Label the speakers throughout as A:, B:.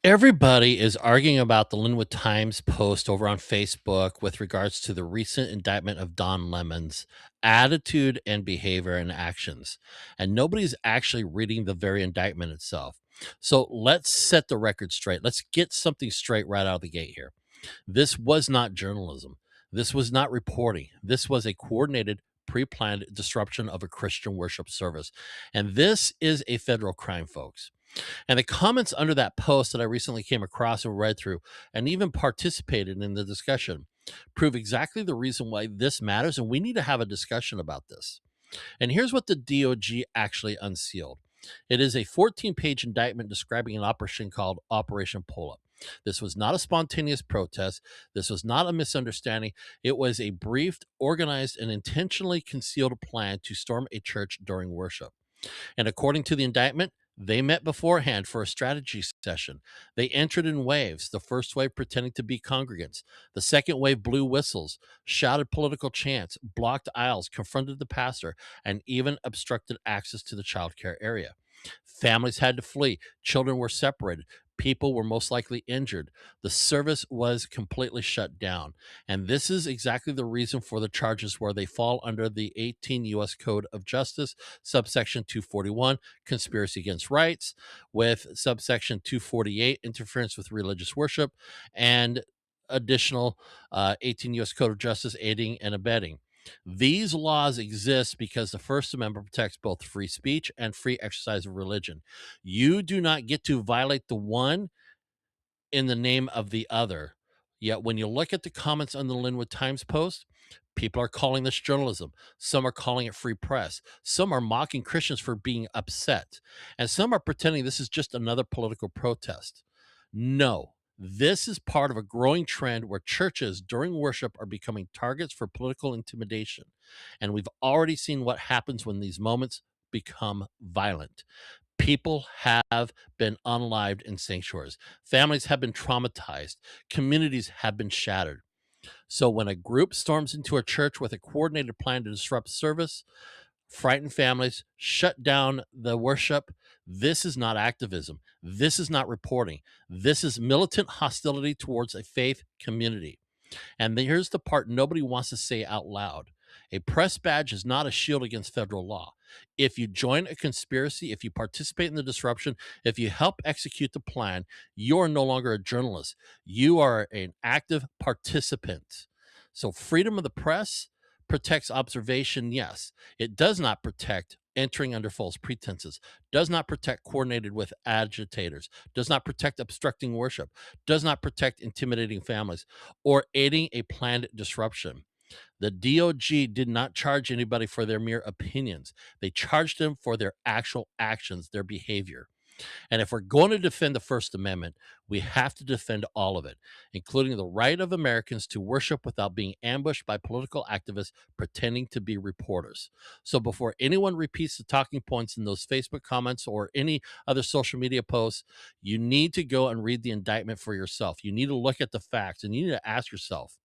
A: Everybody is arguing about the Linwood Times post over on Facebook with regards to the recent indictment of Don Lemon's attitude and behavior and actions. And nobody's actually reading the very indictment itself. So let's set the record straight. Let's get something straight right out of the gate here. This was not journalism. This was not reporting. This was a coordinated, pre planned disruption of a Christian worship service. And this is a federal crime, folks. And the comments under that post that I recently came across and read through and even participated in the discussion prove exactly the reason why this matters. And we need to have a discussion about this. And here's what the DOJ actually unsealed. It is a 14-page indictment describing an operation called Operation Pullup. This was not a spontaneous protest. This was not a misunderstanding. It was a briefed, organized, and intentionally concealed plan to storm a church during worship. And according to the indictment, they met beforehand for a strategy session. They entered in waves, the first wave pretending to be congregants. The second wave blew whistles, shouted political chants, blocked aisles, confronted the pastor, and even obstructed access to the child care area. Families had to flee. Children were separated. People were most likely injured. The service was completely shut down. And this is exactly the reason for the charges where they fall under the 18 U.S. Code of Justice, subsection 241, conspiracy against rights, with subsection 248, interference with religious worship, and additional 18 U.S. Code of Justice, aiding and abetting. These laws exist because the First Amendment protects both free speech and free exercise of religion. You do not get to violate the one in the name of the other. Yet when you look at the comments on the Linwood Times post, people are calling this journalism. Some are calling it free press. Some are mocking Christians for being upset. And some are pretending this is just another political protest. No, this is part of a growing trend where churches during worship are becoming targets for political intimidation. And we've already seen what happens when these moments become violent. People have been unalived in sanctuaries. Families have been traumatized. Communities have been shattered. So when a group storms into a church with a coordinated plan to disrupt service, frighten families, shut down the worship, this is not activism. This is not reporting. This is militant hostility towards a faith community. And here's the part nobody wants to say out loud. A press badge is not a shield against federal law. If you join a conspiracy, if you participate in the disruption, if you help execute the plan, you are no longer a journalist. You are an active participant. So freedom of the press protects observation, yes. It does not protect entering under false pretenses, does not protect coordinated with agitators, does not protect obstructing worship, does not protect intimidating families, or aiding a planned disruption. The DOJ did not charge anybody for their mere opinions. They charged them for their actual actions, their behavior. And if we're going to defend the First Amendment, we have to defend all of it, including the right of Americans to worship without being ambushed by political activists pretending to be reporters. So before anyone repeats the talking points in those Facebook comments or any other social media posts, you need to go and read the indictment for yourself. You need to look at the facts and you need to ask yourself,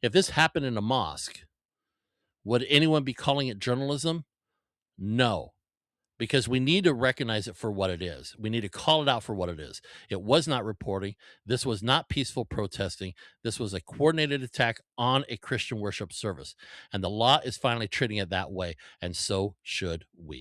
A: if this happened in a mosque, would anyone be calling it journalism? No, because we need to recognize it for what it is. We need to call it out for what it is. It was not reporting. This was not peaceful protesting. This was a coordinated attack on a Christian worship service. And the law is finally treating it that way. And so should we.